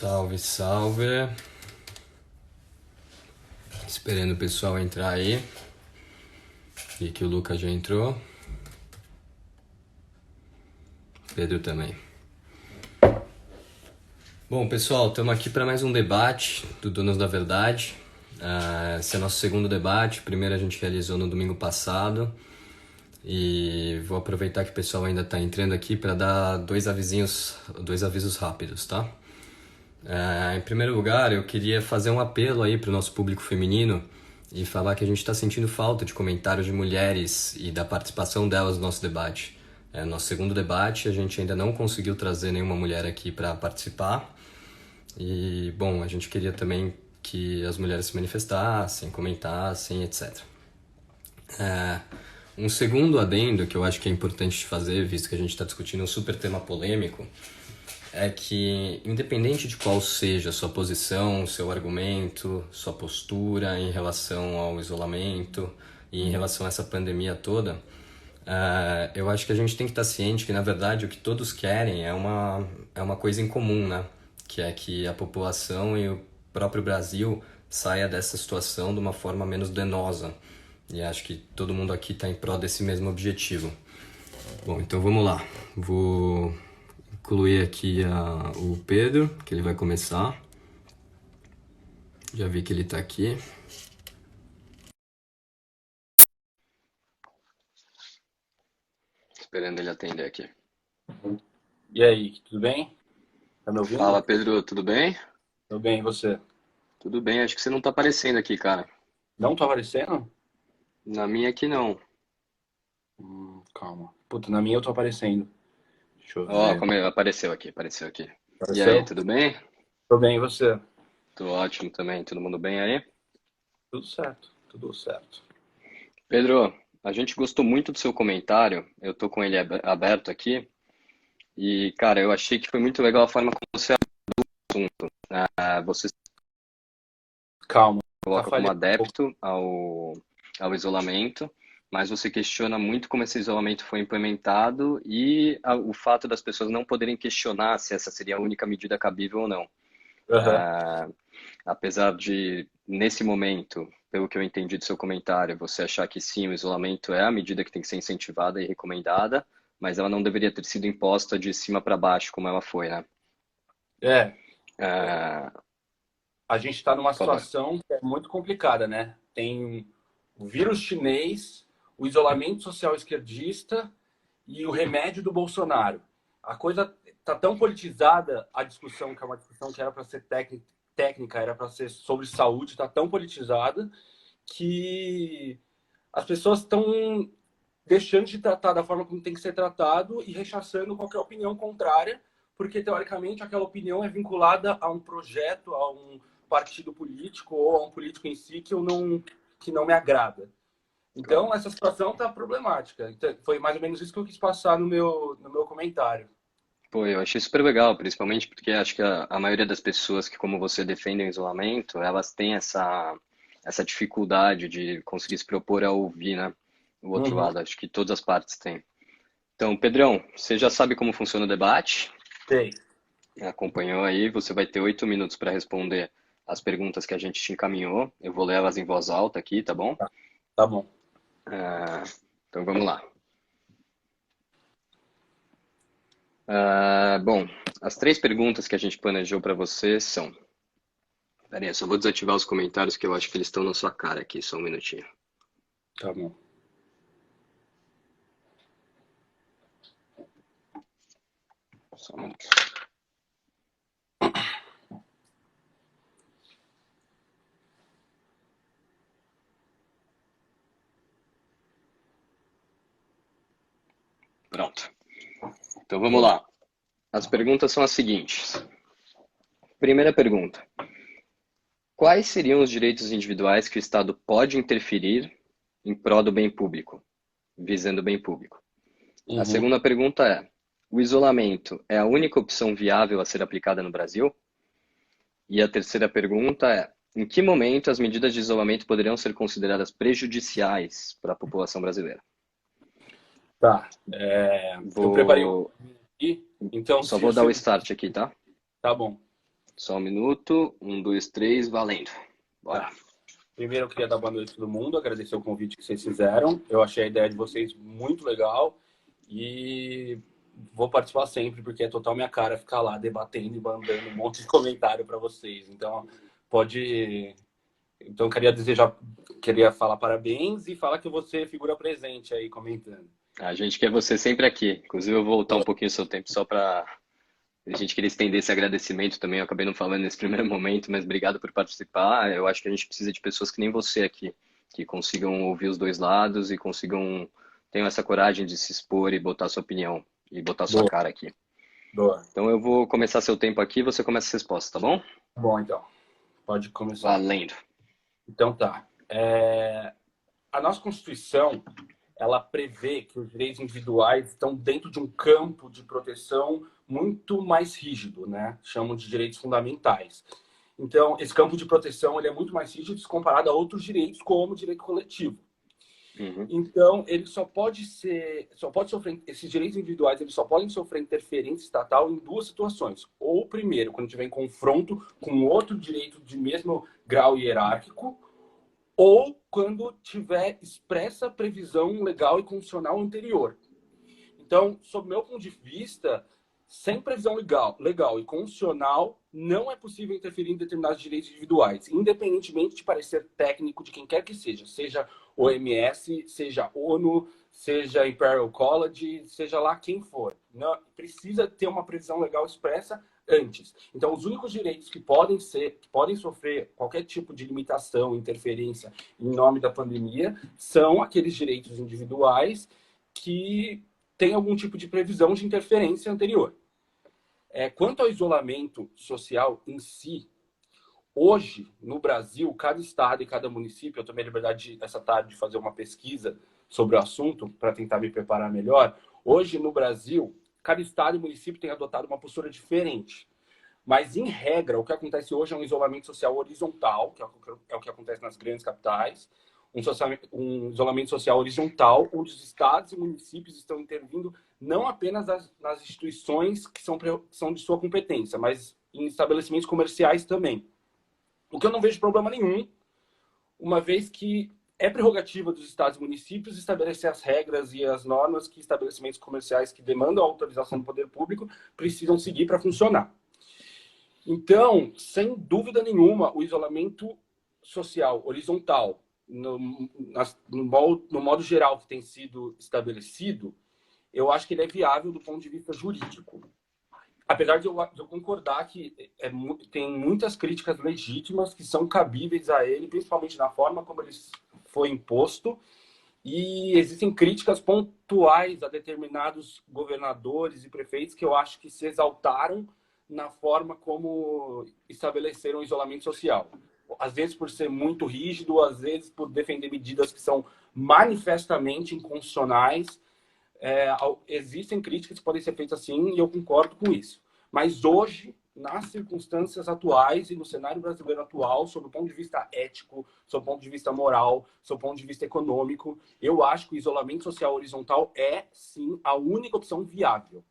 Salve, salve. Esperando o pessoal entrar aí. E que o Lucas já entrou. Pedro também. Bom, pessoal, estamos aqui para mais um debate do Donos da Verdade. Esse é o nosso segundo debate. O primeiro a gente realizou no domingo passado. E vou aproveitar que o pessoal ainda está entrando aqui para dar dois avisos rápidos, tá? Em primeiro lugar, eu queria fazer um apelo aí para o nosso público feminino e falar que a gente está sentindo falta de comentários de mulheres e da participação delas no nosso debate. No nosso segundo debate, a gente ainda não conseguiu trazer nenhuma mulher aqui para participar. E, bom, a gente queria também que as mulheres se manifestassem, comentassem, etc. Um segundo adendo que eu acho que é importante de fazer, visto que a gente está discutindo um super tema polêmico, é que, independente de qual seja a sua posição, seu argumento, sua postura em relação ao isolamento e em relação a essa pandemia toda, eu acho que a gente tem que estar ciente que, na verdade, o que todos querem é uma coisa em comum, né? Que é que a população e o próprio Brasil saia dessa situação de uma forma menos danosa. E acho que todo mundo aqui está em prol desse mesmo objetivo. Bom, então vamos lá. Vou incluir aqui o Pedro, que ele vai começar. Já vi que ele está aqui. Esperando ele atender aqui. E aí, tudo bem? Tá me ouvindo? Fala, Pedro, tudo bem? Tudo bem, e você? Tudo bem, acho que você não tá aparecendo aqui, cara. Não tá aparecendo? Na minha aqui não. Calma. Puta, na minha eu tô aparecendo. Deixa eu Ó, ver. apareceu aqui. E aí, Apareceu? tudo bem? Tô bem, e você? Tô ótimo também, todo mundo bem aí? Tudo certo, tudo certo. Pedro, a gente gostou muito do seu comentário, eu tô com ele aberto aqui, e, cara, eu achei que foi muito legal a forma como você assunto. Você se Calma, tá coloca como falhando um pouco. adepto ao isolamento, mas você questiona muito como esse isolamento foi implementado e o fato das pessoas não poderem questionar se essa seria a única medida cabível ou não. Aham. Apesar de, nesse momento, pelo que eu entendi do seu comentário, você achar que sim, o isolamento é a medida que tem que ser incentivada e recomendada, mas ela não deveria ter sido imposta de cima para baixo como ela foi, né? É, Ah, a gente tá numa por favor. situação que é muito complicada, né? Tem o vírus chinês, o isolamento social esquerdista e o remédio do Bolsonaro. A coisa tá tão politizada, a discussão, que é uma discussão que era para ser técnica, era para ser sobre saúde, está tão politizada que as pessoas estão deixando de tratar da forma como tem que ser tratado e rechaçando qualquer opinião contrária, porque teoricamente aquela opinião é vinculada a um projeto, a um partido político ou a um político em si que não me agrada. Claro. Então, essa situação está problemática. Então, foi mais ou menos isso que eu quis passar no meu comentário. Pô, eu achei super legal, principalmente porque acho que a maioria das pessoas que, como você, defendem o isolamento, elas têm essa dificuldade de conseguir se propor a ouvir, né? O outro Uhum. lado, acho que todas as partes têm. Então, Pedrão, você já sabe como funciona o debate? Sei. Acompanhou aí, você vai ter 8 minutos para responder as perguntas que a gente te encaminhou. Eu vou ler elas em voz alta aqui, tá bom? Tá bom. Ah, então vamos lá. Bom, as 3 perguntas que a gente planejou para você são. Pera aí, eu só vou desativar os comentários que eu acho que eles estão na sua cara aqui, só um minutinho. Tá bom. Só um minuto. Pronto. Então vamos Boa. lá. As perguntas são as seguintes. Primeira pergunta. Quais seriam os direitos individuais que o Estado pode interferir em prol do bem público, visando o bem público? A Uhum. segunda pergunta é: o isolamento é a única opção viável a ser aplicada no Brasil? E a terceira pergunta é: em que momento as medidas de isolamento poderiam ser consideradas prejudiciais para a população brasileira? Tá. Eu preparei um Vou aqui, então Só se vou dar o você. start aqui, tá? Tá bom. Só um minuto. 1, 2, 3, valendo. Bora. Tá. Primeiro, eu queria dar boa noite a todo mundo, agradecer o convite que vocês fizeram. Eu achei a ideia de vocês muito legal e vou participar sempre, porque é total minha cara ficar lá debatendo e mandando um monte de comentário para vocês. Então, pode. Então, queria falar parabéns e falar que você é figura presente aí comentando. A gente quer você sempre aqui. Inclusive, eu vou voltar um pouquinho o seu tempo só para a gente queria estender esse agradecimento também. Eu acabei não falando nesse primeiro momento, mas obrigado por participar. Eu acho que a gente precisa de pessoas que nem você aqui, que consigam ouvir os dois lados e tenham essa coragem de se expor e botar sua opinião e botar sua Boa, cara aqui. boa. Então eu vou começar seu tempo aqui e você começa a resposta, tá bom? Bom, então, pode começar. Valendo. Então tá. A nossa Constituição, ela prevê que os direitos individuais estão dentro de um campo de proteção muito mais rígido, né? Chamam de direitos fundamentais. Então, esse campo de proteção ele é muito mais rígido se comparado a outros direitos, como o direito coletivo. Uhum. Então, ele esses direitos individuais, eles só podem sofrer interferência estatal em duas situações. Ou, primeiro, quando tiver em confronto com outro direito de mesmo grau hierárquico, ou quando tiver expressa previsão legal e constitucional anterior. Então, sob meu ponto de vista, sem previsão legal e constitucional, não é possível interferir em determinados direitos individuais, independentemente de parecer técnico de quem quer que seja OMS, seja ONU, seja Imperial College, seja lá quem for. Não, precisa ter uma previsão legal expressa antes. Então, os únicos direitos que podem sofrer qualquer tipo de limitação, interferência em nome da pandemia, são aqueles direitos individuais que têm algum tipo de previsão de interferência anterior. Quanto ao isolamento social em si, hoje, no Brasil, cada estado e cada município, eu tomei a liberdade essa tarde de fazer uma pesquisa sobre o assunto para tentar me preparar melhor. Hoje, no Brasil, cada estado e município tem adotado uma postura diferente. Mas, em regra, o que acontece hoje é um isolamento social horizontal, que é o que acontece nas grandes capitais, um isolamento social horizontal, onde os estados e municípios estão intervindo não apenas nas instituições que são de sua competência, mas em estabelecimentos comerciais também. O que eu não vejo problema nenhum, uma vez que é prerrogativa dos estados e municípios estabelecer as regras e as normas que estabelecimentos comerciais que demandam a autorização do poder público precisam seguir para funcionar. Então, sem dúvida nenhuma, o isolamento social horizontal, no modo geral que tem sido estabelecido, eu acho que ele é viável do ponto de vista jurídico. Apesar de eu concordar que tem muitas críticas legítimas que são cabíveis a ele, principalmente na forma como ele foi imposto, e existem críticas pontuais a determinados governadores e prefeitos que eu acho que se exaltaram na forma como estabeleceram o isolamento social. Às vezes por ser muito rígido, às vezes por defender medidas que são manifestamente inconstitucionais. Existem críticas que podem ser feitas assim e eu concordo com isso. Mas hoje, nas circunstâncias atuais e no cenário brasileiro atual, sob o ponto de vista ético, sob o ponto de vista moral, sob o ponto de vista econômico, eu acho que o isolamento social horizontal é, sim, a única opção viável.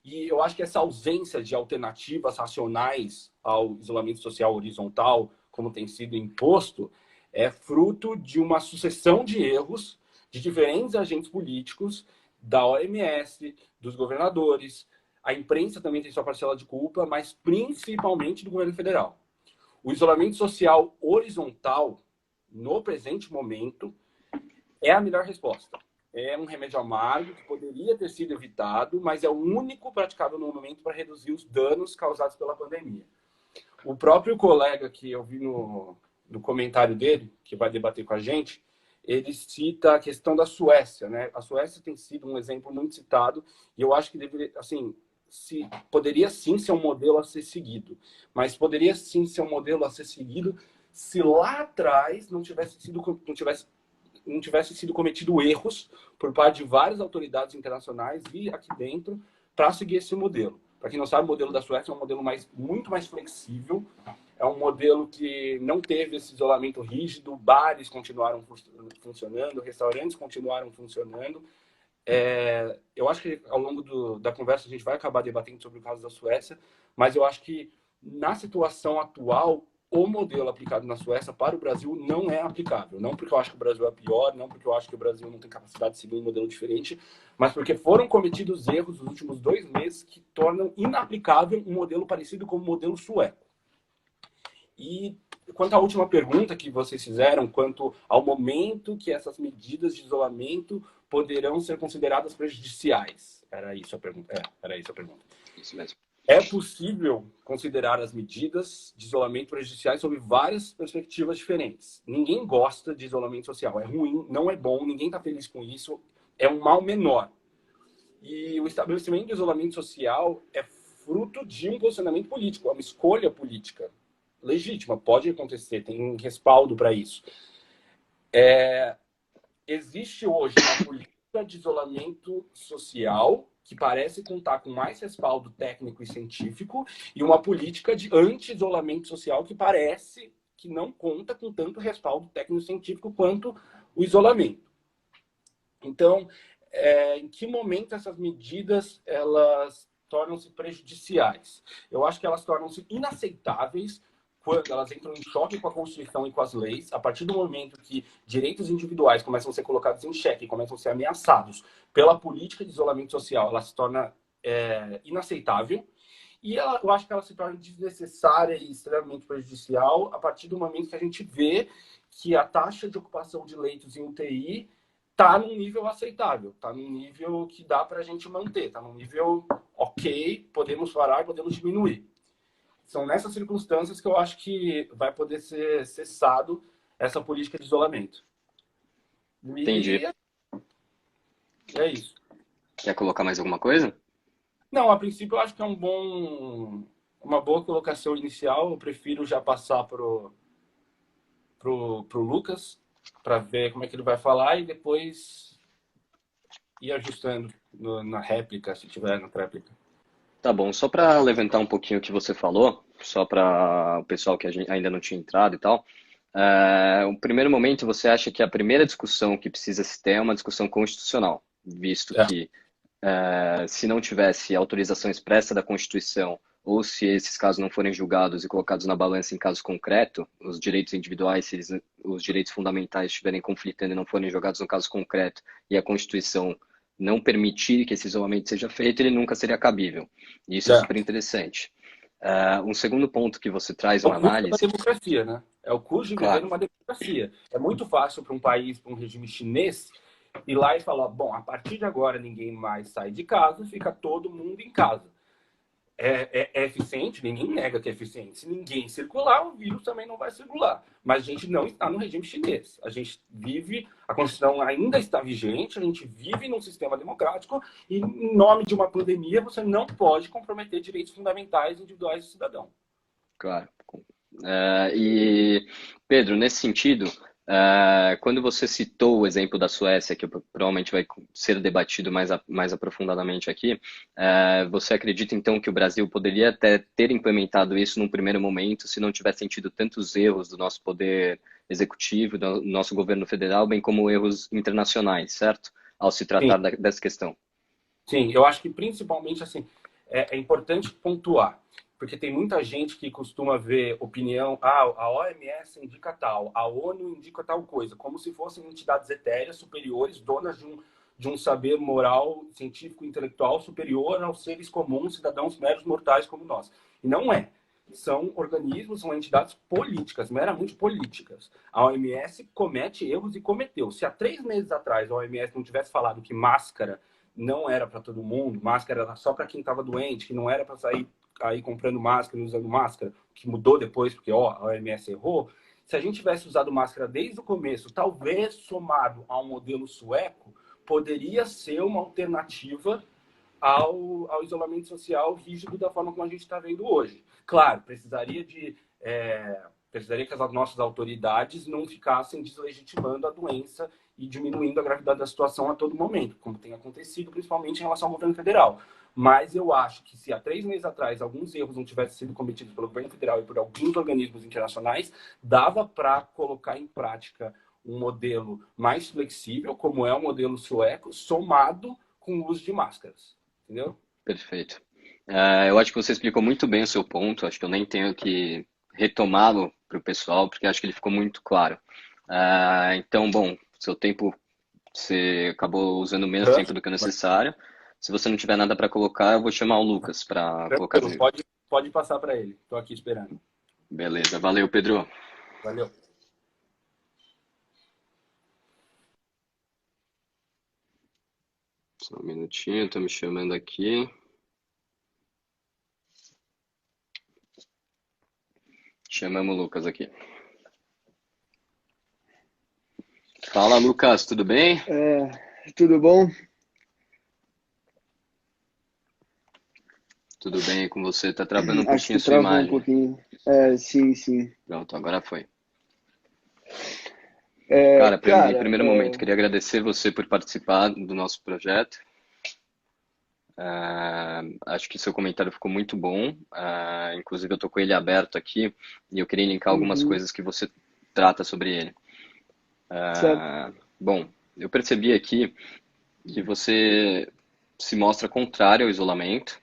E eu acho que essa ausência de alternativas racionais ao isolamento social horizontal, como tem sido imposto, é fruto de uma sucessão de erros de diferentes agentes políticos, da OMS, dos governadores. A imprensa também tem sua parcela de culpa, mas principalmente do governo federal. O isolamento social horizontal, no presente momento, é a melhor resposta. É um remédio amargo que poderia ter sido evitado, mas é o único praticável no momento para reduzir os danos causados pela pandemia. O próprio colega que eu vi no comentário dele, que vai debater com a gente, ele cita a questão da Suécia, né? A Suécia tem sido um exemplo muito citado e eu acho que deveria, assim, poderia sim ser um modelo a ser seguido, mas poderia sim ser um modelo a ser seguido se lá atrás não tivesse sido cometido erros por parte de várias autoridades internacionais e aqui dentro para seguir esse modelo. Para quem não sabe, o modelo da Suécia é um modelo muito mais flexível, é um modelo que não teve esse isolamento rígido, bares continuaram funcionando, restaurantes continuaram funcionando. Eu acho que ao longo da conversa a gente vai acabar debatendo sobre o caso da Suécia, mas eu acho que na situação atual, o modelo aplicado na Suécia para o Brasil não é aplicável. Não porque eu acho que o Brasil é pior, não porque eu acho que o Brasil não tem capacidade de seguir um modelo diferente, mas porque foram cometidos erros nos últimos 2 meses que tornam inaplicável um modelo parecido com o modelo sueco. E quanto à última pergunta que vocês fizeram, quanto ao momento que essas medidas de isolamento poderão ser consideradas prejudiciais. Era isso a pergunta. Era isso a pergunta. Isso mesmo. É possível considerar as medidas de isolamento prejudiciais sob várias perspectivas diferentes. Ninguém gosta de isolamento social. É ruim, não é bom, ninguém está feliz com isso. É um mal menor. E o estabelecimento de isolamento social é fruto de um posicionamento político, é uma escolha política legítima, pode acontecer, tem um respaldo para isso. Existe hoje uma política de isolamento social que parece contar com mais respaldo técnico e científico e uma política de anti-isolamento social que parece que não conta com tanto respaldo técnico e científico quanto o isolamento. Então, em que momento essas medidas elas tornam-se prejudiciais? Eu acho que elas tornam-se inaceitáveis quando elas entram em choque com a Constituição e com as leis, a partir do momento que direitos individuais começam a ser colocados em xeque, começam a ser ameaçados pela política de isolamento social, ela se torna inaceitável. E eu acho que ela se torna desnecessária e extremamente prejudicial a partir do momento que a gente vê que a taxa de ocupação de leitos em UTI está num nível aceitável, está num nível que dá para a gente manter, está num nível ok, podemos parar, podemos diminuir. São nessas circunstâncias que eu acho que vai poder ser cessado essa política de isolamento. Entendi. E é isso. Quer colocar mais alguma coisa? Não, a princípio eu acho que é uma boa colocação inicial. Eu prefiro já passar pro Lucas para ver como é que ele vai falar e depois ir ajustando na réplica, se tiver na réplica. Tá bom, só para levantar um pouquinho o que você falou, só para o pessoal que ainda não tinha entrado e tal. O primeiro momento, você acha que a primeira discussão que precisa se ter é uma discussão constitucional, visto que se não tivesse autorização expressa da Constituição, ou se esses casos não forem julgados e colocados na balança em caso concreto, os direitos individuais, se os direitos fundamentais estiverem conflitando e não forem jogados no caso concreto, e a Constituição não permitir que esse isolamento seja feito, ele nunca seria cabível. E isso é super interessante. Um segundo ponto que você traz uma análise... É o custo da democracia, né? É o custo de viver numa democracia. É muito fácil para um país, para um regime chinês, ir lá e falar, bom, a partir de agora ninguém mais sai de casa, fica todo mundo em casa. É eficiente? Ninguém nega que é eficiente. Se ninguém circular, o vírus também não vai circular. Mas a gente não está no regime chinês. A gente vive, a Constituição ainda está vigente, a gente vive num sistema democrático e, em nome de uma pandemia, você não pode comprometer direitos fundamentais individuais do cidadão. Claro. E, Pedro, nesse sentido, quando você citou o exemplo da Suécia, que provavelmente vai ser debatido mais aprofundadamente aqui, você acredita então que o Brasil poderia até ter implementado isso num primeiro momento, se não tivesse sentido tantos erros do nosso poder executivo, do nosso governo federal, bem como erros internacionais, certo? Ao se tratar dessa questão. Sim, eu acho que principalmente assim, é importante pontuar. Porque tem muita gente que costuma ver opinião, a OMS indica tal, a ONU indica tal coisa, como se fossem entidades etéreas superiores, donas de um saber moral, científico, intelectual superior aos seres comuns, cidadãos meros mortais como nós. E não é. São organismos, são entidades políticas, meramente políticas. A OMS comete erros e cometeu. Se há 3 meses atrás a OMS não tivesse falado que máscara não era para todo mundo, máscara era só para quem estava doente, que não era para sair aí comprando máscara e usando máscara, que mudou depois, porque a OMS errou. Se a gente tivesse usado máscara desde o começo, talvez somado ao modelo sueco, poderia ser uma alternativa ao isolamento social rígido da forma como a gente está vendo hoje. Claro, precisaria que as nossas autoridades não ficassem deslegitimando a doença e diminuindo a gravidade da situação a todo momento, como tem acontecido, principalmente em relação ao governo federal. Mas eu acho que se há 3 meses atrás alguns erros não tivessem sido cometidos pelo governo federal e por alguns organismos internacionais, dava para colocar em prática um modelo mais flexível, como é o modelo sueco, somado com o uso de máscaras. Entendeu? Perfeito. Eu acho que você explicou muito bem o seu ponto, acho que eu nem tenho que retomá-lo para o pessoal, porque acho que ele ficou muito claro. Então, bom, seu tempo, você acabou usando menos Hã? tempo do que o necessário. Se você não tiver nada para colocar, eu vou chamar o Lucas para colocar as... Tranquilo, pode passar para ele. Estou aqui esperando. Beleza, valeu, Pedro. Valeu. Só um minutinho, tô me chamando aqui. Chamamos o Lucas aqui. Fala, Lucas, tudo bem? Tudo bom? Tudo bem com você? Tá travando um Acho pouquinho que a sua travou um imagem. pouquinho. Sim, sim. Pronto, agora foi. Cara, em Cara, primeiro momento, queria agradecer você por participar do nosso projeto. Acho que seu comentário ficou muito bom. Inclusive, eu tô com ele aberto aqui e eu queria linkar algumas uhum, coisas que você trata sobre ele. certo. Bom, eu percebi aqui que você se mostra contrário ao isolamento.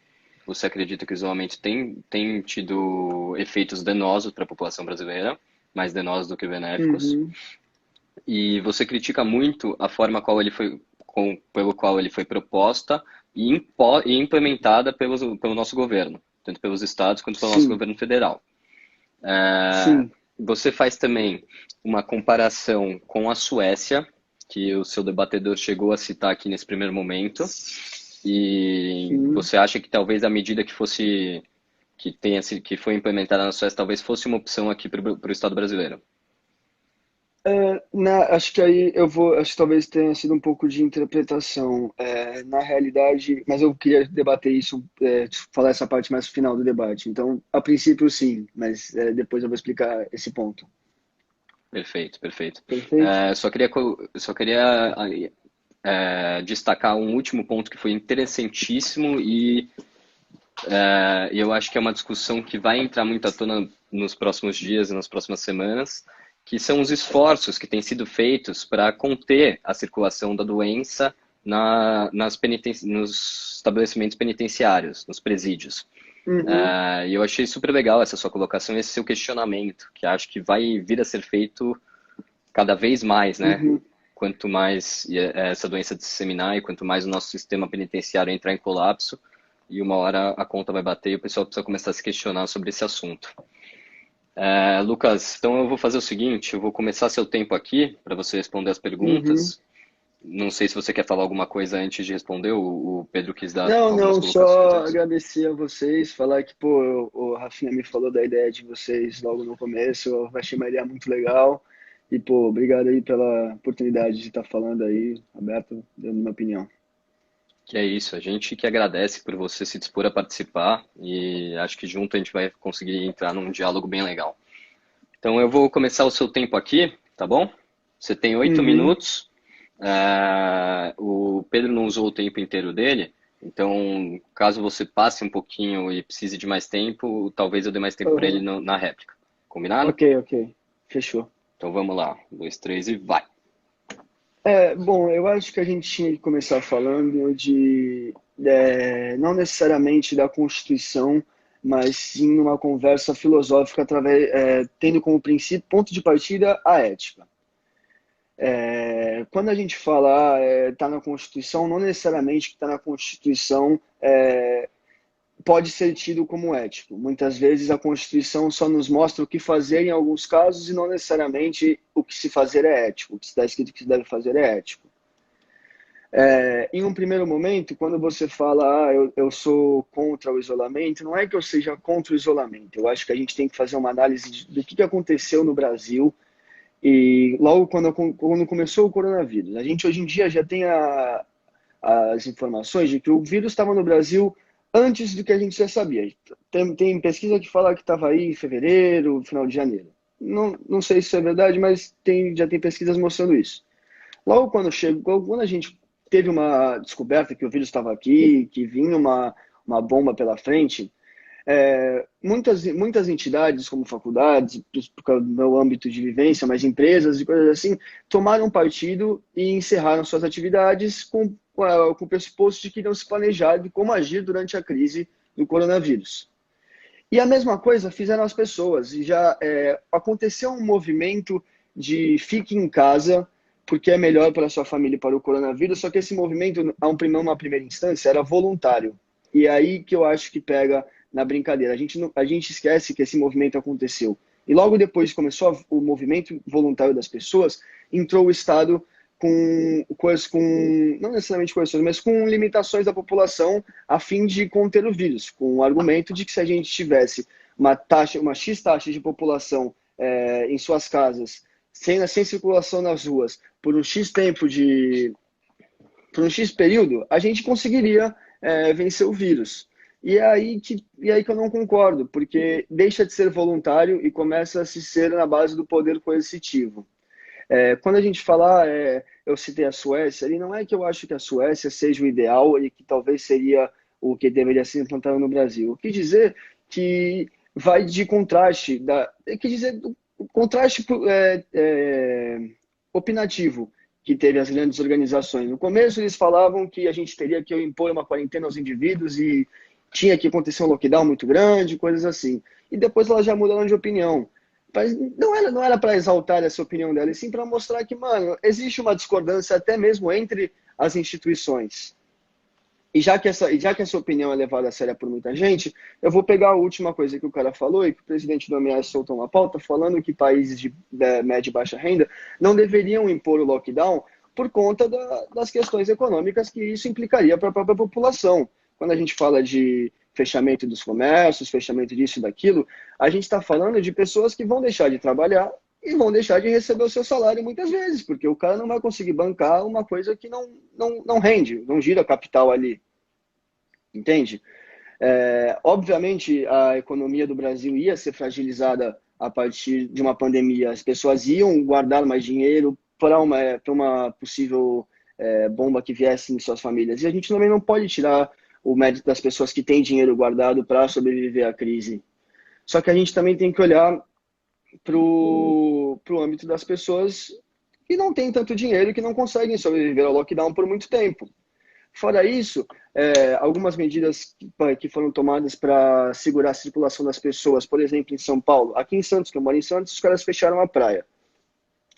Você acredita que o isolamento tem tido efeitos danosos para a população brasileira, mais danosos do que benéficos. Uhum, E você critica muito a forma pelo qual ele foi proposta e implementada pelo nosso governo, tanto pelos estados quanto pelo nosso sim, governo federal. sim. Você faz também uma comparação com a Suécia, que o seu debatedor chegou a citar aqui nesse primeiro momento, e Sim. você acha que talvez a medida que foi implementada na Suécia talvez fosse uma opção aqui para o Estado brasileiro? Acho que aí acho que talvez tenha sido um pouco de interpretação. Na realidade, mas eu queria debater isso, falar essa parte mais final do debate. Então, a princípio, sim, mas depois eu vou explicar esse ponto. Perfeito, perfeito. Perfeito? Só queria destacar um último ponto que foi interessantíssimo e eu acho que é uma discussão que vai entrar muito à tona nos próximos dias e nas próximas semanas, que são os esforços que têm sido feitos para conter a circulação da doença nos estabelecimentos penitenciários, nos presídios. Uhum, E eu achei super legal essa sua colocação, esse seu questionamento, que acho que vai vir a ser feito cada vez mais, né? uhum. Quanto mais essa doença disseminar e quanto mais o nosso sistema penitenciário entrar em colapso, e uma hora a conta vai bater e o pessoal precisa começar a se questionar sobre esse assunto. Lucas, então eu vou fazer o seguinte, eu vou começar seu tempo aqui para você responder as Uhum. perguntas. Não sei se você quer falar alguma coisa antes de responder, o Pedro quis dar Não, algumas não, colocações só antes. agradecer a vocês, falar que, pô, o Rafinha me falou da ideia de vocês logo no começo, eu achei uma ideia muito legal. E, pô, obrigado aí pela oportunidade de estar falando aí, aberto, dando minha opinião. Que é isso, a gente que agradece por você se dispor a participar e acho que junto a gente vai conseguir entrar num diálogo bem legal. Então eu vou começar o seu tempo aqui, tá bom? Você tem 8 Uhum, minutos. O Pedro não usou o tempo inteiro dele, então caso você passe um pouquinho e precise de mais tempo, talvez eu dê mais tempo para ele uhum. na réplica. Combinado? Ok, ok, fechou. Então vamos lá. Um, dois, três e vai. Bom, eu acho que a gente tinha que começar falando não necessariamente da Constituição, mas sim uma conversa filosófica tendo como princípio, ponto de partida, a ética. Quando a gente fala está na Constituição, não necessariamente que está na Constituição pode ser tido como ético. Muitas vezes a Constituição só nos mostra o que fazer em alguns casos e não necessariamente o que se fazer é ético. O que está escrito que se deve fazer é ético. Em um primeiro momento, quando você fala, eu sou contra o isolamento, não é que eu seja contra o isolamento. Eu acho que a gente tem que fazer uma análise do que aconteceu no Brasil e logo quando começou o coronavírus. A gente hoje em dia já tem as informações de que o vírus estava no Brasil antes do que a gente já sabia. Tem pesquisa que fala que estava aí em fevereiro, final de janeiro. Não sei se isso é verdade, mas já tem pesquisas mostrando isso. Logo quando a gente teve uma descoberta que o vírus estava aqui, que vinha uma bomba pela frente, muitas entidades, como faculdades, por causa do meu âmbito de vivência, mas empresas e coisas assim, tomaram partido e encerraram suas atividades com o pressuposto de que iriam se planejar de como agir durante a crise do coronavírus. E a mesma coisa fizeram as pessoas. E já aconteceu um movimento de fique em casa, porque é melhor para a sua família e para o coronavírus, só que esse movimento, uma primeira instância, era voluntário. E é aí que eu acho que pega na brincadeira. A gente esquece que esse movimento aconteceu. E logo depois que começou o movimento voluntário das pessoas, entrou o Estado com não necessariamente coerções, mas com limitações da população a fim de conter o vírus, com o argumento de que se a gente tivesse uma X taxa de população em suas casas, sem circulação nas ruas, por um X por um X período, a gente conseguiria vencer o vírus. E é aí que eu não concordo, porque deixa de ser voluntário e começa a se ser na base do poder coercitivo. Quando a gente fala, eu citei a Suécia, e não é que eu acho que a Suécia seja o ideal e que talvez seria o que deveria ser implantado no Brasil. Eu quis dizer que vai de contraste, contraste opinativo que teve as grandes organizações. No começo eles falavam que a gente teria que impor uma quarentena aos indivíduos e tinha que acontecer um lockdown muito grande, coisas assim. E depois elas já mudaram de opinião. Mas não era para exaltar essa opinião dela, e sim para mostrar que, mano, existe uma discordância até mesmo entre as instituições. E já que essa opinião é levada a sério por muita gente, eu vou pegar a última coisa que o cara falou e que o presidente do OMS soltou uma pauta falando que países de média e baixa renda não deveriam impor o lockdown por conta das questões econômicas que isso implicaria para a própria população. Quando a gente fala de fechamento dos comércios, fechamento disso e daquilo, a gente está falando de pessoas que vão deixar de trabalhar e vão deixar de receber o seu salário muitas vezes, porque o cara não vai conseguir bancar uma coisa que não rende, não gira capital ali. Entende? Obviamente, a economia do Brasil ia ser fragilizada a partir de uma pandemia. As pessoas iam guardar mais dinheiro para uma possível bomba que viesse em suas famílias. E a gente também não pode tirar o mérito das pessoas que têm dinheiro guardado para sobreviver à crise. Só que a gente também tem que olhar para o âmbito das pessoas que não têm tanto dinheiro e que não conseguem sobreviver ao lockdown por muito tempo. Fora isso, algumas medidas que foram tomadas para segurar a circulação das pessoas, por exemplo, em São Paulo. Aqui em Santos, que eu moro em Santos, os caras fecharam a praia.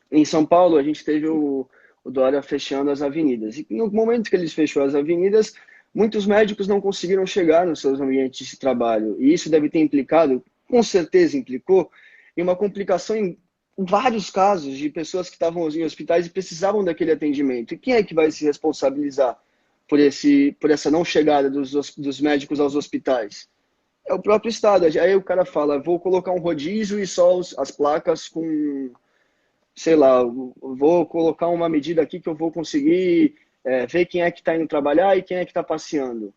Em São Paulo, a gente teve o Dória fechando as avenidas. E no momento que eles fechou as avenidas, muitos médicos não conseguiram chegar nos seus ambientes de trabalho. E isso deve ter implicado, com certeza implicou, em uma complicação em vários casos de pessoas que estavam em hospitais e precisavam daquele atendimento. E quem é que vai se responsabilizar por essa não chegada dos médicos aos hospitais? É o próprio Estado. Aí o cara fala, vou colocar um rodízio e só as placas com, sei lá, vou colocar uma medida aqui que eu vou conseguir ver quem é que está indo trabalhar e quem é que está passeando.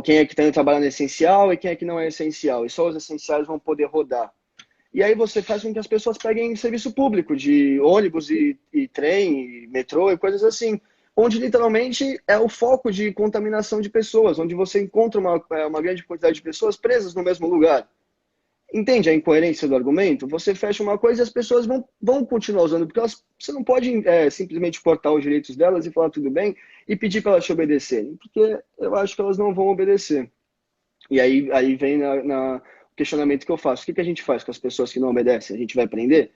Quem é que está indo trabalhar no essencial e quem é que não é essencial. E só os essenciais vão poder rodar. E aí você faz com que as pessoas peguem serviço público de ônibus e trem, e metrô e coisas assim, onde literalmente é o foco de contaminação de pessoas, onde você encontra uma grande quantidade de pessoas presas no mesmo lugar. Entende a incoerência do argumento? Você fecha uma coisa e as pessoas vão continuar usando, porque você não pode simplesmente cortar os direitos delas e falar tudo bem e pedir para elas te obedecerem, porque eu acho que elas não vão obedecer. E aí vem o questionamento que eu faço. O que a gente faz com as pessoas que não obedecem? A gente vai prender?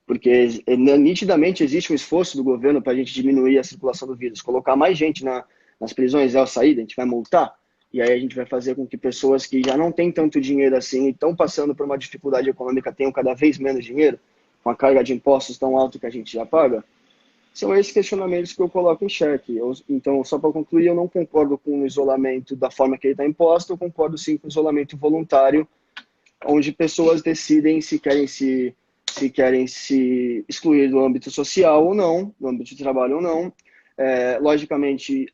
Porque nitidamente existe um esforço do governo para a gente diminuir a circulação do vírus, colocar mais gente nas prisões é a saída, a gente vai multar. E aí a gente vai fazer com que pessoas que já não têm tanto dinheiro assim e estão passando por uma dificuldade econômica tenham cada vez menos dinheiro, com a carga de impostos tão alta que a gente já paga. São esses questionamentos que eu coloco em xeque. Então, só para concluir, eu não concordo com o isolamento da forma que ele está imposto, eu concordo sim com o isolamento voluntário, onde pessoas decidem se querem se excluir do âmbito social ou não, do âmbito de trabalho ou não. Logicamente,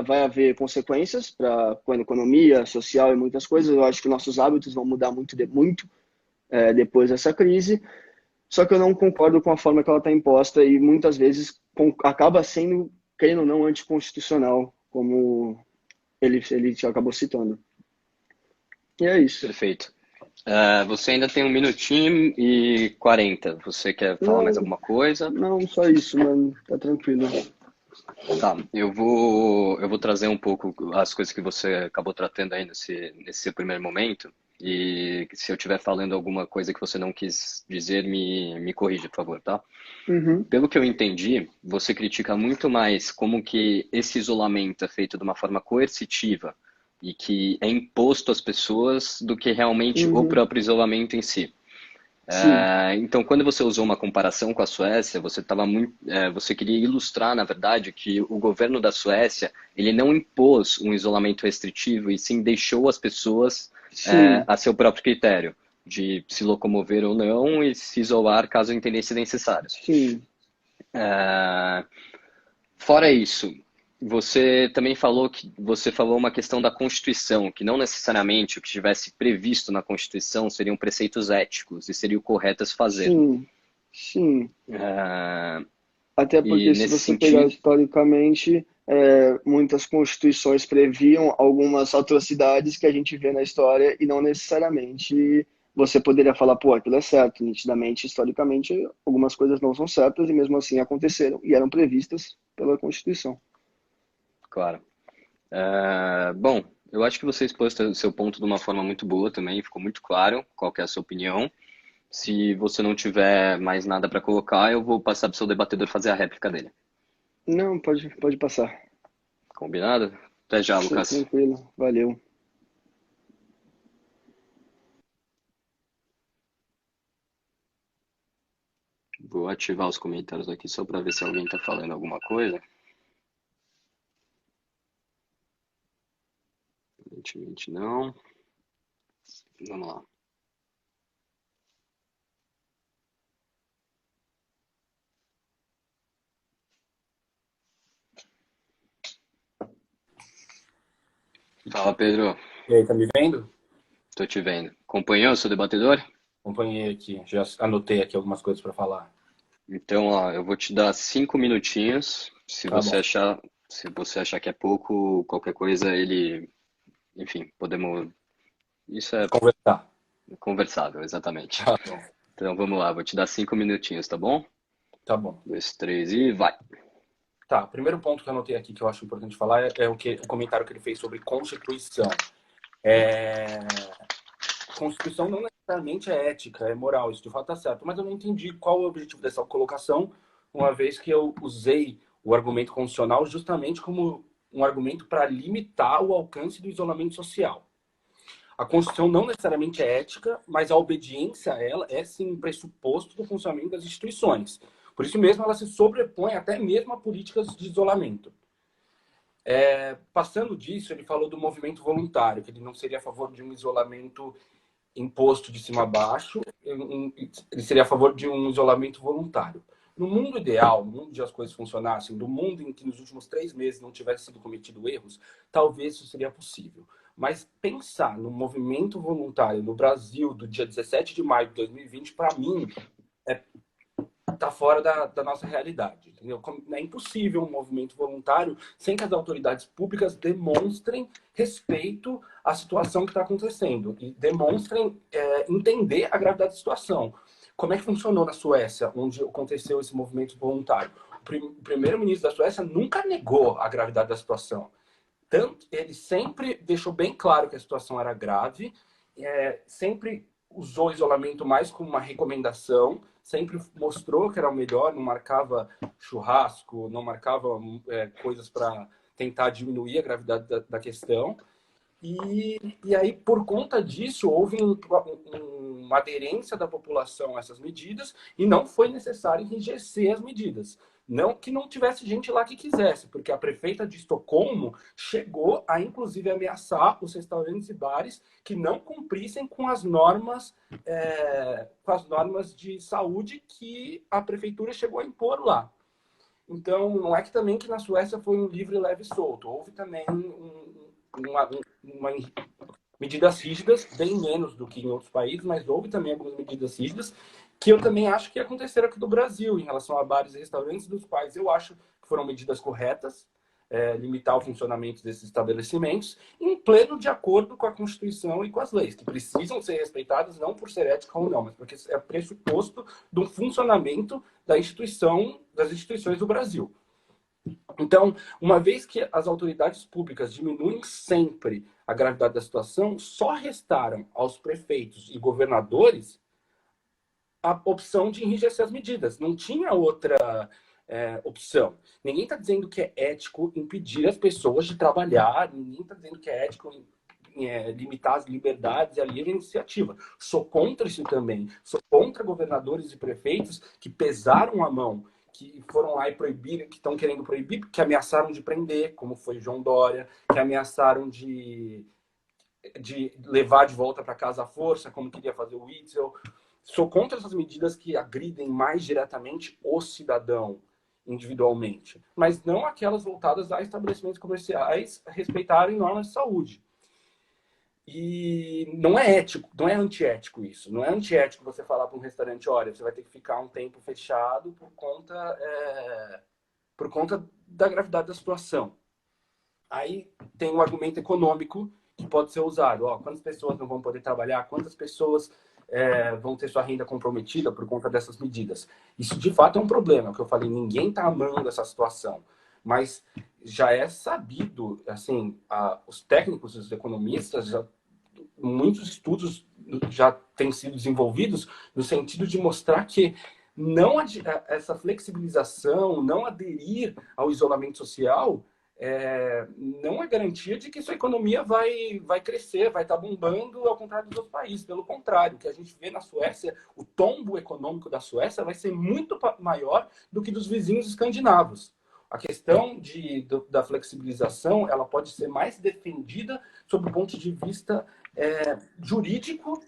vai haver consequências com a economia social e muitas coisas. Eu acho que nossos hábitos vão mudar muito depois dessa crise. Só que eu não concordo com a forma que ela está imposta e muitas vezes acaba sendo, querendo ou não, anticonstitucional, como ele acabou citando. E é isso. Perfeito. Você ainda tem 1 minutinho e 40. Você quer falar mais alguma coisa? Não, só isso, mano. Tá tranquilo. Tá, eu vou trazer um pouco as coisas que você acabou tratando aí nesse seu primeiro momento. E se eu estiver falando alguma coisa que você não quis dizer, me corrija, por favor, tá? Uhum. Pelo que eu entendi, você critica muito mais como que esse isolamento é feito de uma forma coercitiva e que é imposto às pessoas do que realmente o Uhum. próprio isolamento em si. Sim, Então, quando você usou uma comparação com a Suécia, você queria ilustrar, na verdade, que o governo da Suécia, ele não impôs um isolamento restritivo e sim deixou as pessoas sim, a seu próprio critério, de se locomover ou não e se isolar caso entendesse necessário. sim. Fora isso, você também falou que você falou uma questão da Constituição, que não necessariamente o que estivesse previsto na Constituição seriam preceitos éticos e seria o correto a se fazer. Sim, sim. Ah, Até e porque se nesse você pegar sentido, historicamente, muitas constituições previam algumas atrocidades que a gente vê na história e não necessariamente você poderia falar, pô, aquilo é certo. Nitidamente, historicamente, algumas coisas não são certas e mesmo assim aconteceram e eram previstas pela Constituição. claro. Bom, eu acho que você expôs o seu ponto de uma forma muito boa também, ficou muito claro qual que é a sua opinião. Se você não tiver mais nada para colocar, eu vou passar para o seu debatedor fazer a réplica dele. Não, pode passar. Combinado? Até já, Lucas. Tranquilo, valeu. Vou ativar os comentários aqui só para ver se alguém está falando alguma coisa. Aparentemente não. Vamos lá. Fala, Pedro. E aí, tá me vendo? Tô te vendo. Acompanhou o seu debatedor? Acompanhei aqui, já anotei aqui algumas coisas para falar. Então, ó, eu vou te dar 5 minutinhos. Tá bom. Se você achar que é pouco, qualquer coisa, enfim, podemos. Isso é Conversar. conversável, exatamente. Tá bom. Então, vamos lá. Vou te dar 5 minutinhos, tá bom? Tá bom. 2, 3 e vai. Tá, o primeiro ponto que eu anotei aqui que eu acho importante falar é o comentário que ele fez sobre Constituição. Constituição não necessariamente é ética, é moral, isso de fato tá certo, mas eu não entendi qual o objetivo dessa colocação, uma vez que eu usei o argumento constitucional justamente como um argumento para limitar o alcance do isolamento social. A Constituição não necessariamente é ética, mas a obediência a ela é sim um pressuposto do funcionamento das instituições. Por isso mesmo, ela se sobrepõe até mesmo a políticas de isolamento. Passando disso, ele falou do movimento voluntário, que ele não seria a favor de um isolamento imposto de cima a baixo, ele seria a favor de um isolamento voluntário. No mundo ideal, no mundo onde as coisas funcionassem, no mundo em que nos últimos 3 meses não tivesse sido cometido erros, talvez isso seria possível. Mas pensar no movimento voluntário no Brasil do dia 17 de maio de 2020, para mim, está fora da nossa realidade. Entendeu? É impossível um movimento voluntário sem que as autoridades públicas demonstrem respeito à situação que está acontecendo e demonstrem entender a gravidade da situação. Como é que funcionou na Suécia, onde aconteceu esse movimento voluntário? O primeiro-ministro da Suécia nunca negou a gravidade da situação. Tanto, ele sempre deixou bem claro que a situação era grave, sempre usou o isolamento mais como uma recomendação, sempre mostrou que era o melhor, não marcava churrasco, não marcava coisas para tentar diminuir a gravidade da questão. E aí, por conta disso, houve uma aderência da população a essas medidas e não foi necessário enrijecer as medidas. Não que não tivesse gente lá que quisesse, porque a prefeita de Estocolmo chegou a, inclusive, ameaçar os restaurantes e bares que não cumprissem com as normas de saúde que a prefeitura chegou a impor lá. Então, não é que também que na Suécia foi um livre, leve e solto. Houve também medidas rígidas, bem menos do que em outros países, mas houve também algumas medidas rígidas que eu também acho que aconteceram aqui no Brasil, em relação a bares e restaurantes, dos quais eu acho que foram medidas corretas, limitar o funcionamento desses estabelecimentos, em pleno de acordo com a Constituição e com as leis, que precisam ser respeitadas não por ser ética ou não, mas porque é pressuposto do funcionamento das instituições do Brasil. Então, uma vez que as autoridades públicas diminuem sempre a gravidade da situação, só restaram aos prefeitos e governadores a opção de enrijecer as medidas. Não tinha outra opção. Ninguém está dizendo que é ético impedir as pessoas de trabalhar, ninguém está dizendo que é ético limitar as liberdades e a livre iniciativa. Sou contra isso também. Sou contra governadores e prefeitos que pesaram a mão, que foram lá e proibiram, que estão querendo proibir, que ameaçaram de prender, como foi João Dória, que ameaçaram de levar de volta para casa à força, como queria fazer o Witzel. Sou contra essas medidas que agridem mais diretamente o cidadão individualmente, mas não aquelas voltadas a estabelecimentos comerciais respeitarem normas de saúde. E não é ético, não é antiético isso. Não é antiético você falar para um restaurante, olha, você vai ter que ficar um tempo fechado por conta da gravidade da situação. Aí tem um argumento econômico que pode ser usado. Quantas pessoas não vão poder trabalhar? Quantas pessoas vão ter sua renda comprometida por conta dessas medidas? Isso, de fato, é um problema. É o que eu falei, ninguém está amando essa situação. Mas já é sabido, assim, os técnicos, os economistas, muitos estudos já têm sido desenvolvidos no sentido de mostrar que não essa flexibilização, não aderir ao isolamento social, não é garantia de que sua economia vai crescer, vai estar bombando, ao contrário dos outros países. Pelo contrário, o que a gente vê na Suécia, o tombo econômico da Suécia vai ser muito maior do que dos vizinhos escandinavos. A questão da flexibilização, ela pode ser mais defendida sob o ponto de vista jurídico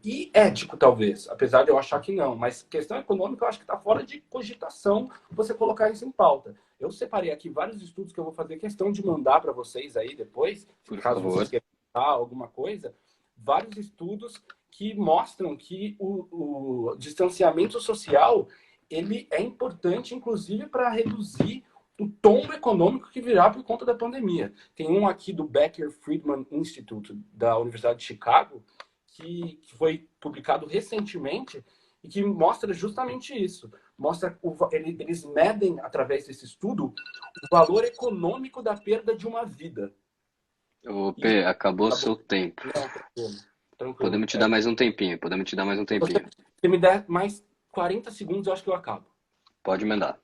e ético, talvez, apesar de eu achar que não. Mas questão econômica, eu acho que está fora de cogitação você colocar isso em pauta. Eu separei aqui vários estudos que eu vou fazer questão de mandar para vocês aí depois, caso vocês queiram alguma coisa, vários estudos que mostram que o distanciamento social ele é importante, inclusive, para reduzir o tombo econômico que virá por conta da pandemia. Tem um aqui do Becker Friedman Institute, da Universidade de Chicago, que foi publicado recentemente e que mostra justamente isso. Eles medem, através desse estudo, o valor econômico da perda de uma vida. Ô, P, acabou o seu tempo. Não, tranquilo. Podemos te dar mais um tempinho, Se me der mais 40 segundos, eu acho que eu acabo. Pode emendar.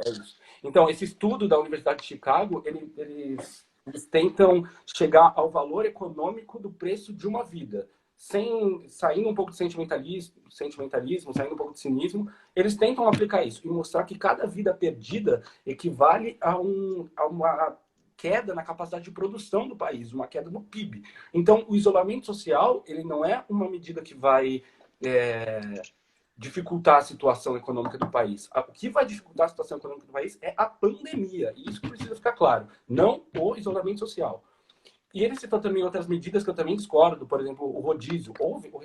É isso. Então, esse estudo da Universidade de Chicago, eles tentam chegar ao valor econômico do preço de uma vida. Saindo um pouco de sentimentalismo, saindo um pouco de cinismo, eles tentam aplicar isso e mostrar que cada vida perdida equivale a uma queda na capacidade de produção do país, uma queda no PIB. Então, o isolamento social, ele não é uma medida que vai dificultar a situação econômica do país. O que vai dificultar a situação econômica do país é a pandemia. E isso que precisa ficar claro. Não o isolamento social. E ele citou também outras medidas que eu também discordo, por exemplo, o rodízio.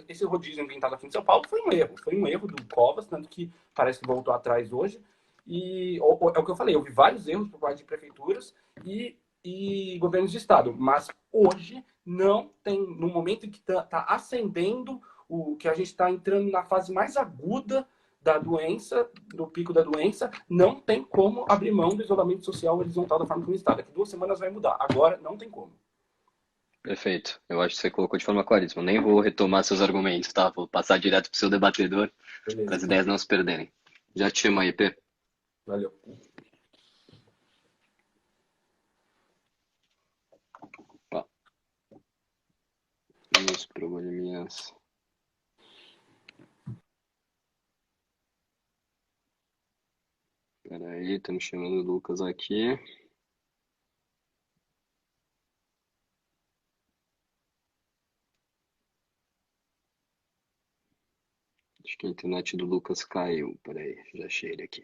Esse rodízio ambiental aqui em São Paulo foi um erro. Foi um erro do Covas, tanto que parece que voltou atrás hoje. E é o que eu falei, houve vários erros por parte de prefeituras e governos de estado. Mas hoje não tem, no momento em que está ascendendo, que a gente está entrando na fase mais aguda da doença, do pico da doença, não tem como abrir mão do isolamento social horizontal da forma como está. Daqui 2 semanas vai mudar. Agora não tem como. Perfeito. Eu acho que você colocou de forma claríssima. Nem vou retomar seus argumentos, tá? Vou passar direto pro seu debatedor, para as ideias não se perderem. Já te chamo aí, P. Valeu. Vamos probleminhas. Espera aí, estamos chamando o Lucas aqui. Acho que a internet do Lucas caiu. Peraí, já achei ele aqui.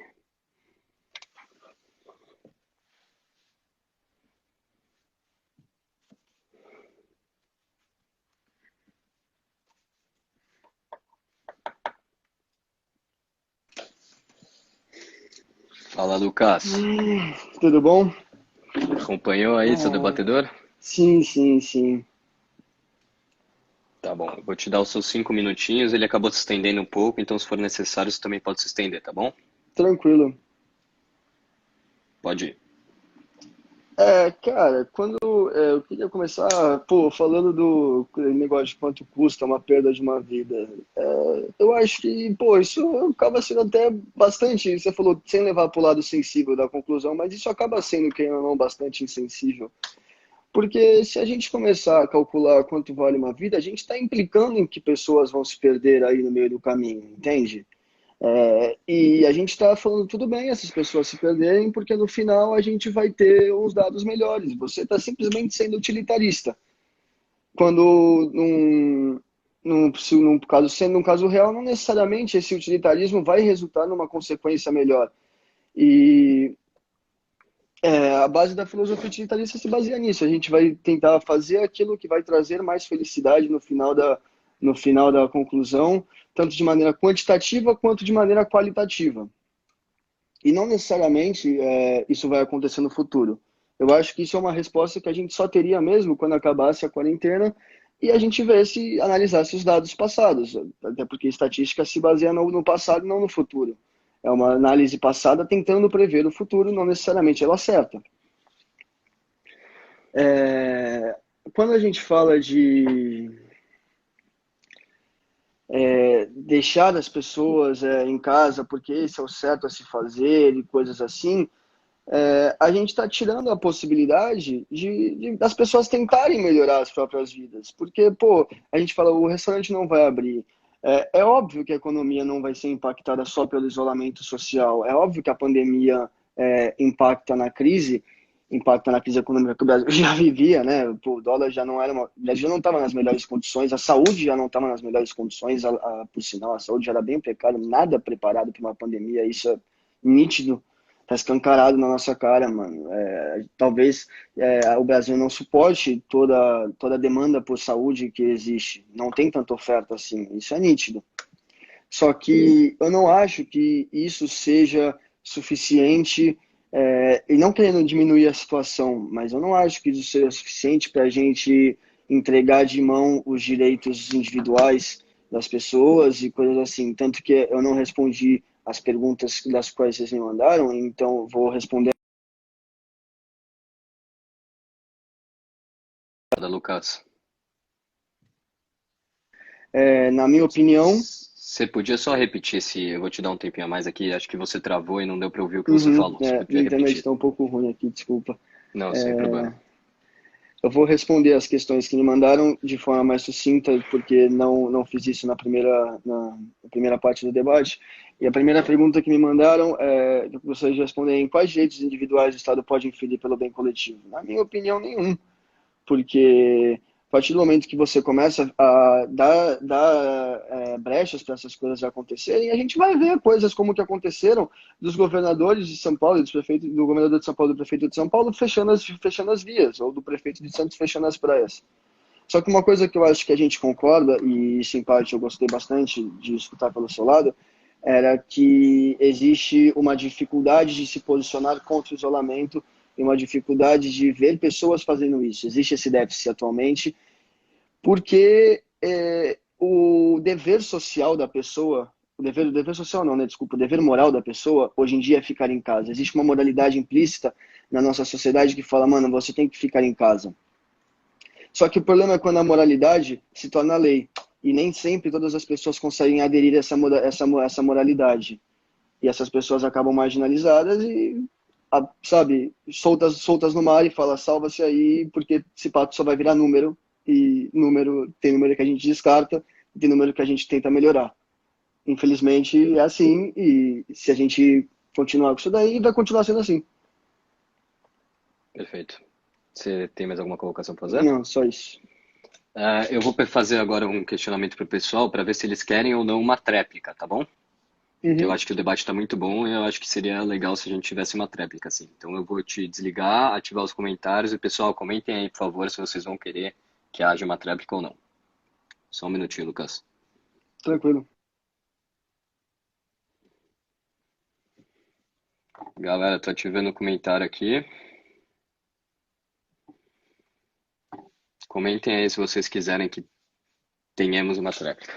Fala, Lucas. Tudo bom? Acompanhou aí seu debatedor? Sim. Tá bom, eu vou te dar os seus 5 minutinhos. Ele acabou se estendendo um pouco, então se for necessário, você também pode se estender, tá bom? Tranquilo. Pode ir. Cara, eu queria começar, pô, falando do negócio de quanto custa uma perda de uma vida. Eu acho que, pô, isso acaba sendo até bastante, você falou, sem levar para o lado sensível da conclusão, mas isso acaba sendo, querendo ou não, bastante insensível. Porque se a gente começar a calcular quanto vale uma vida, a gente está implicando em que pessoas vão se perder aí no meio do caminho, entende? E a gente está falando, tudo bem, essas pessoas se perderem, porque no final a gente vai ter uns dados melhores. Você está simplesmente sendo utilitarista. Quando, num caso, sendo um caso real, não necessariamente esse utilitarismo vai resultar numa consequência melhor. E a base da filosofia utilitarista se baseia nisso. A gente vai tentar fazer aquilo que vai trazer mais felicidade no final da conclusão, tanto de maneira quantitativa quanto de maneira qualitativa. E não necessariamente isso vai acontecer no futuro. Eu acho que isso é uma resposta que a gente só teria mesmo quando acabasse a quarentena e a gente vesse, analisasse os dados passados, até porque estatística se baseia no passado e não no futuro. É uma análise passada tentando prever o futuro, não necessariamente ela acerta. Quando a gente fala de deixar as pessoas em casa porque esse é o certo a se fazer e coisas assim, a gente está tirando a possibilidade das pessoas tentarem melhorar as próprias vidas. Porque, pô, a gente fala, o restaurante não vai abrir. É óbvio que a economia não vai ser impactada só pelo isolamento social. É óbvio que a pandemia impacta na crise econômica que o Brasil já vivia, né? Pô, o dólar já não era o Brasil já não estava nas melhores condições, a saúde já não estava nas melhores condições, por sinal, a saúde já era bem precária, nada preparado para uma pandemia, isso é nítido. Tá escancarado na nossa cara, mano. Talvez o Brasil não suporte toda a demanda por saúde que existe. Não tem tanta oferta assim. Isso é nítido. Só que eu não acho que isso seja suficiente, e não querendo diminuir a situação, mas eu não acho que isso seja suficiente para a gente entregar de mão os direitos individuais das pessoas e coisas assim. Tanto que eu não respondi as perguntas das quais vocês me mandaram, então vou responder. Da Lucas. Na minha opinião, Você podia só repetir se eu vou te dar um tempinho a mais aqui, acho que você travou e não deu para ouvir o que você falou. Você minha podia internet repetir? está um pouco ruim aqui, desculpa. Não, sem problema. Eu vou responder as questões que me mandaram de forma mais sucinta, porque não fiz isso na primeira parte do debate. E a primeira pergunta que me mandaram eu gostaria de responder em quais direitos individuais o Estado pode inferir pelo bem coletivo. Na minha opinião, nenhum, porque a partir do momento que você começa a dar brechas para essas coisas acontecerem, a gente vai ver coisas como que aconteceram dos governadores de São Paulo, do governador de São Paulo, do prefeito de São Paulo, fechando as vias, ou do prefeito de Santos fechando as praias. Só que uma coisa que eu acho que a gente concorda, e isso em parte eu gostei bastante de escutar pelo seu lado, era que existe uma dificuldade de se posicionar contra o isolamento e uma dificuldade de ver pessoas fazendo isso. Existe esse déficit atualmente, porque o dever social da pessoa, o dever social não, né? Desculpa, o dever moral da pessoa, hoje em dia é ficar em casa. Existe uma moralidade implícita na nossa sociedade que fala, mano, você tem que ficar em casa. Só que o problema é quando a moralidade se torna lei. E nem sempre todas as pessoas conseguem aderir a essa moralidade. E essas pessoas acabam marginalizadas e, sabe, soltas no mar e fala, salva-se aí, porque esse pato só vai virar número. E tem número que a gente descarta e tem número que a gente tenta melhorar. Infelizmente é assim e se a gente continuar com isso daí, vai continuar sendo assim. Perfeito. Você tem mais alguma colocação para fazer? Não, só isso. Eu vou fazer agora um questionamento para o pessoal para ver se eles querem ou não uma tréplica, tá bom? Que eu Uhum. acho que o debate está muito bom e eu acho que seria legal se a gente tivesse uma tréplica, assim. Então eu vou te desligar, ativar os comentários e pessoal, comentem aí, por favor, se vocês vão querer que haja uma tréplica ou não. Só um minutinho, Lucas. Tranquilo. Galera, tô ativando o comentário aqui. Comentem aí se vocês quiserem que tenhamos uma tréplica.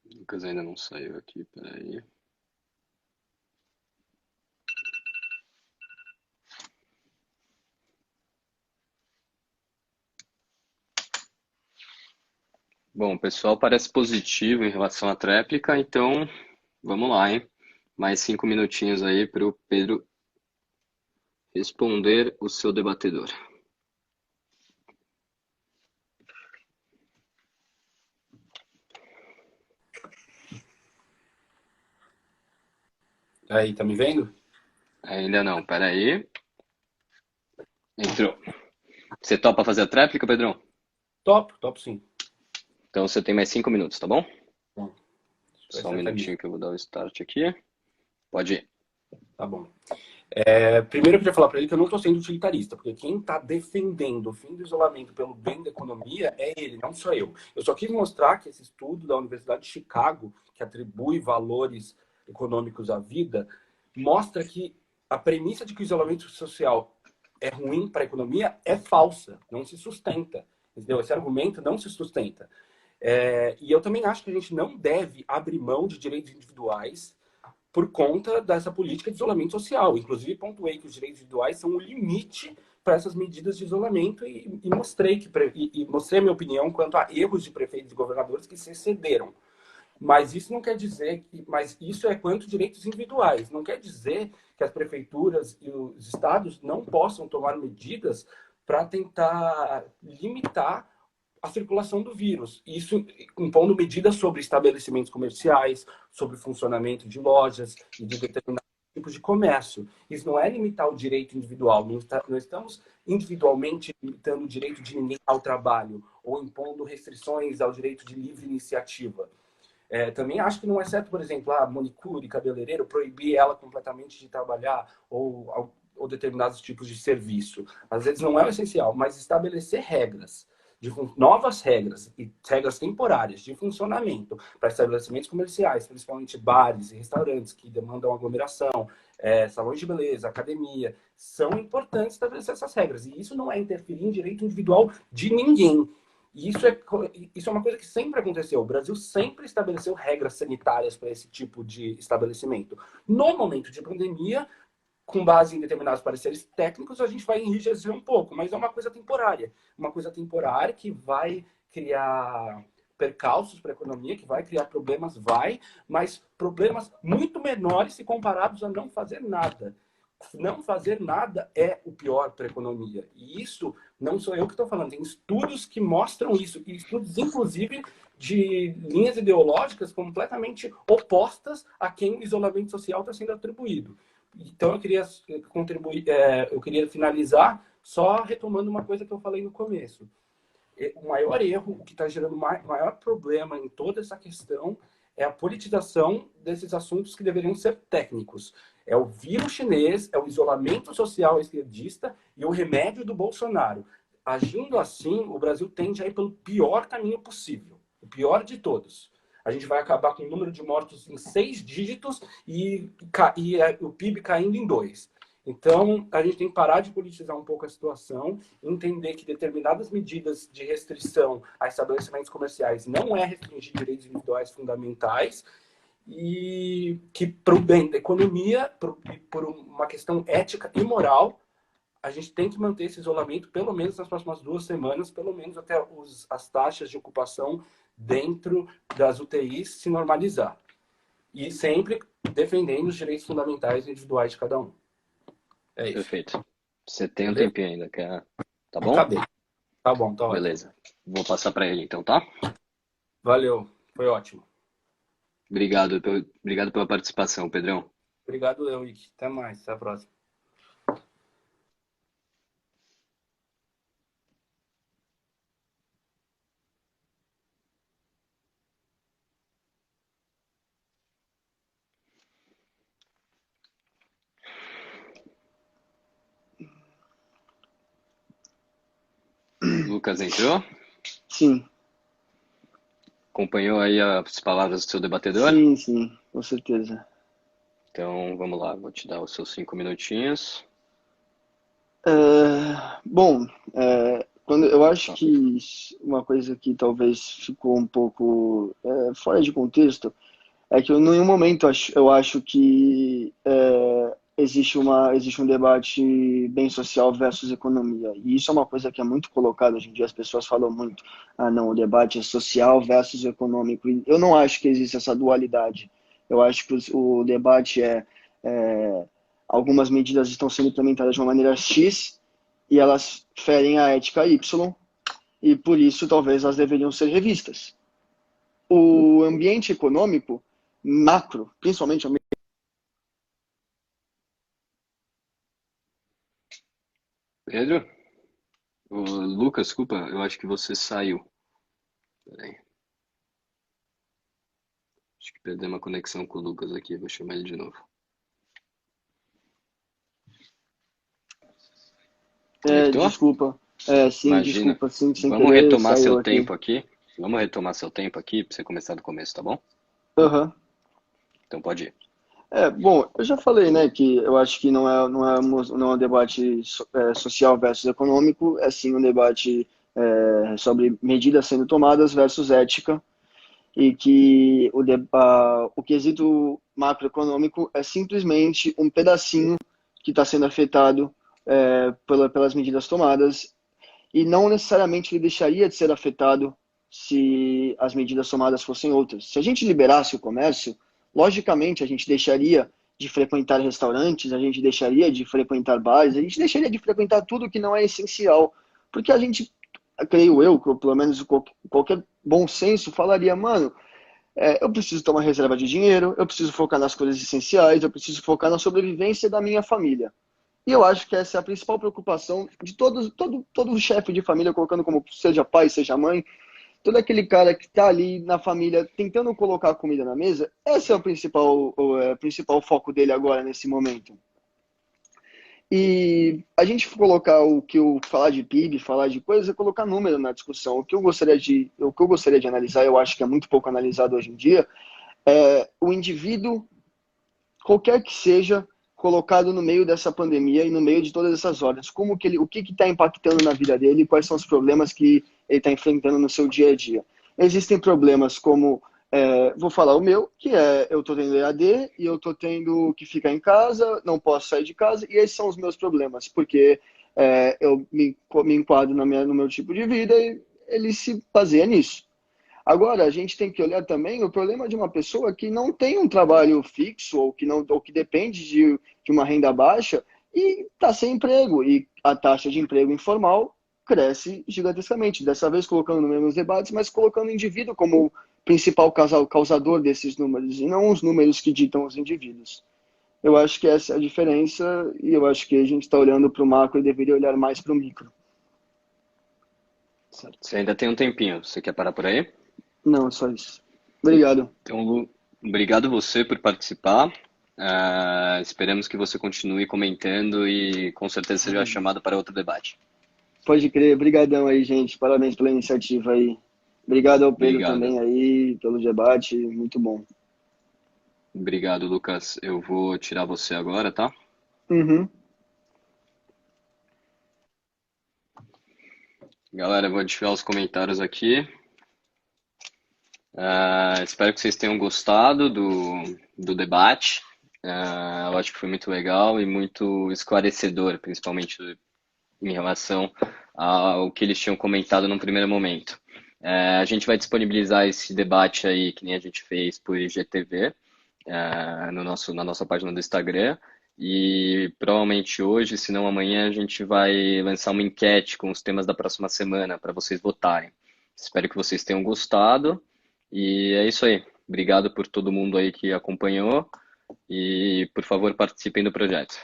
Lucas ainda não saiu aqui, peraí. Bom, o pessoal parece positivo em relação à tréplica, então vamos lá, hein? Mais 5 minutinhos aí para o Pedro responder o seu debatedor. Aí, tá me vendo? Ainda não, peraí. Entrou. Você topa fazer a tréplica, Pedrão? Top sim. Então você tem mais 5 minutos, tá bom? Bom, Só um minutinho que eu vou dar o start aqui. Pode ir. tá bom. Primeiro eu queria falar para ele que eu não estou sendo utilitarista, porque quem está defendendo o fim do isolamento pelo bem da economia é ele, não sou eu. Eu só quis mostrar que esse estudo da Universidade de Chicago, que atribui valores econômicos à vida, mostra que a premissa de que o isolamento social é ruim para a economia é falsa, não se sustenta. Entendeu? Esse argumento não se sustenta. E eu também acho que a gente não deve abrir mão de direitos individuais por conta dessa política de isolamento social. Inclusive, pontuei que os direitos individuais são o limite para essas medidas de isolamento e mostrei mostrei a minha opinião quanto a erros de prefeitos e governadores que se excederam. Mas isso não quer dizer mas isso é quanto direitos individuais. Não quer dizer que as prefeituras e os estados não possam tomar medidas para tentar limitar a circulação do vírus. Isso impondo medidas sobre estabelecimentos comerciais, sobre o funcionamento de lojas e de determinados tipos de comércio. Isso não é limitar o direito individual. Não estamos individualmente limitando o direito de ninguém ao trabalho ou impondo restrições ao direito de livre iniciativa. Também acho que não é certo, por exemplo, a manicure, cabeleireiro, proibir ela completamente de trabalhar ou determinados tipos de serviço. Às vezes não é o essencial, mas estabelecer regras, novas regras e regras temporárias de funcionamento para estabelecimentos comerciais, principalmente bares e restaurantes que demandam aglomeração, salões de beleza, academia, são importantes estabelecer essas regras. E isso não é interferir em direito individual de ninguém. E isso é uma coisa que sempre aconteceu. O Brasil sempre estabeleceu regras sanitárias para esse tipo de estabelecimento. No momento de pandemia, com base em determinados pareceres técnicos, a gente vai enrijecer um pouco, mas é uma coisa temporária. Uma coisa temporária que vai criar percalços para a economia, que vai criar problemas, mas problemas muito menores se comparados a não fazer nada. Não fazer nada é o pior para a economia. E isso não sou eu que estou falando. Tem estudos que mostram isso. E estudos, inclusive, de linhas ideológicas completamente opostas a quem o isolamento social está sendo atribuído. Então, eu queria contribuir, eu queria finalizar só retomando uma coisa que eu falei no começo. O maior erro, o que está gerando o maior problema em toda essa questão é a politização desses assuntos que deveriam ser técnicos. É o vírus chinês, é o isolamento social esquerdista e o remédio do Bolsonaro. Agindo assim, o Brasil tende a ir pelo pior caminho possível, o pior de todos. A gente vai acabar com o número de mortos em 6 dígitos e o PIB caindo em 2. Então, a gente tem que parar de politizar um pouco a situação, entender que determinadas medidas de restrição a estabelecimentos comerciais não é restringir direitos individuais fundamentais e que, para o bem da economia, por uma questão ética e moral, a gente tem que manter esse isolamento pelo menos nas próximas 2 semanas, pelo menos até as taxas de ocupação dentro das UTIs se normalizar. E sempre defendendo os direitos fundamentais e individuais de cada um. É isso. Perfeito. Você tem um tempinho ainda, quer? Tá bom? Acabei. Tá bom, tá ótimo. Beleza. Vou passar para ele então, tá? Valeu, foi ótimo. Obrigado pela participação, Pedrão. Obrigado, Euric. Até mais, até a próxima. Lucas entrou? Sim. Acompanhou aí as palavras do seu debatedor? Sim, com certeza. Então, vamos lá, vou te dar os seus 5 minutinhos. Bom, eu acho que uma coisa que talvez ficou um pouco fora de contexto é que em nenhum momento eu acho que existe um debate bem social versus economia. E isso é uma coisa que é muito colocada hoje em dia. As pessoas falam muito, ah, não, o debate é social versus econômico. E eu não acho que existe essa dualidade. Eu acho que o debate é algumas medidas estão sendo implementadas de uma maneira X e elas ferem a ética Y, e por isso talvez elas deveriam ser revistas. O ambiente econômico macro, principalmente o Pedro? Ô, Lucas, desculpa, eu acho que você saiu. Peraí. Acho que perdeu uma conexão com o Lucas aqui, vou chamar ele de novo. Conectou? desculpa. Sim, Imagina. desculpa, sim, sem Vamos querer retomar saiu seu aqui. tempo aqui. Vamos retomar seu tempo aqui para você começar do começo, tá bom? Aham. Então pode ir. Bom, eu já falei, né, que eu acho que não é um debate social versus econômico, é sim um debate sobre medidas sendo tomadas versus ética, e que o quesito macroeconômico é simplesmente um pedacinho que está sendo afetado pelas medidas tomadas, e não necessariamente ele deixaria de ser afetado se as medidas tomadas fossem outras. Se a gente liberasse o comércio, logicamente a gente deixaria de frequentar restaurantes, a gente deixaria de frequentar bares, a gente deixaria de frequentar tudo que não é essencial, porque a gente, creio eu, pelo menos qualquer bom senso falaria, mano, eu preciso ter uma reserva de dinheiro, eu preciso focar nas coisas essenciais, eu preciso focar na sobrevivência da minha família. E eu acho que essa é a principal preocupação de todo chefe de família, colocando como seja pai, seja mãe, todo aquele cara que está ali na família tentando colocar comida na mesa, esse é o principal foco dele agora, nesse momento. E a gente colocar falar de PIB, falar de coisas, é colocar número na discussão. O que eu gostaria de analisar, eu acho que é muito pouco analisado hoje em dia, é o indivíduo, qualquer que seja, colocado no meio dessa pandemia e no meio de todas essas ordens. O que está impactando na vida dele, quais são os problemas que ele está enfrentando no seu dia a dia. Existem problemas como, vou falar o meu, que é eu estou tendo EAD e eu estou tendo que ficar em casa, não posso sair de casa, e esses são os meus problemas, porque eu me enquadro no meu tipo de vida e ele se baseia nisso. Agora, a gente tem que olhar também o problema de uma pessoa que não tem um trabalho fixo ou que depende de uma renda baixa e está sem emprego. E a taxa de emprego informal cresce gigantescamente. Dessa vez colocando no mesmo debates, mas colocando o indivíduo como principal causador desses números e não os números que ditam os indivíduos. Eu acho que essa é a diferença e eu acho que a gente está olhando para o macro e deveria olhar mais para o micro. Certo. Você ainda tem um tempinho. Você quer parar por aí? Não, só isso. Obrigado. Então, Lu, obrigado você por participar. Esperamos que você continue comentando e com certeza seja chamado para outro debate. Pode crer, brigadão aí, gente. Parabéns pela iniciativa aí. Obrigado ao Pedro Obrigado. também aí pelo debate, muito bom. Obrigado, Lucas. Eu vou tirar você agora, tá? Uhum. Galera, eu vou desfiar os comentários aqui. Espero que vocês tenham gostado do debate. Eu acho que foi muito legal e muito esclarecedor, principalmente em relação ao que eles tinham comentado no primeiro momento. A gente vai disponibilizar esse debate aí, que nem a gente fez por IGTV, na nossa página do Instagram. E provavelmente hoje, se não amanhã, a gente vai lançar uma enquete com os temas da próxima semana para vocês votarem. Espero que vocês tenham gostado. E é isso aí. Obrigado por todo mundo aí que acompanhou. E, por favor, participem do projeto.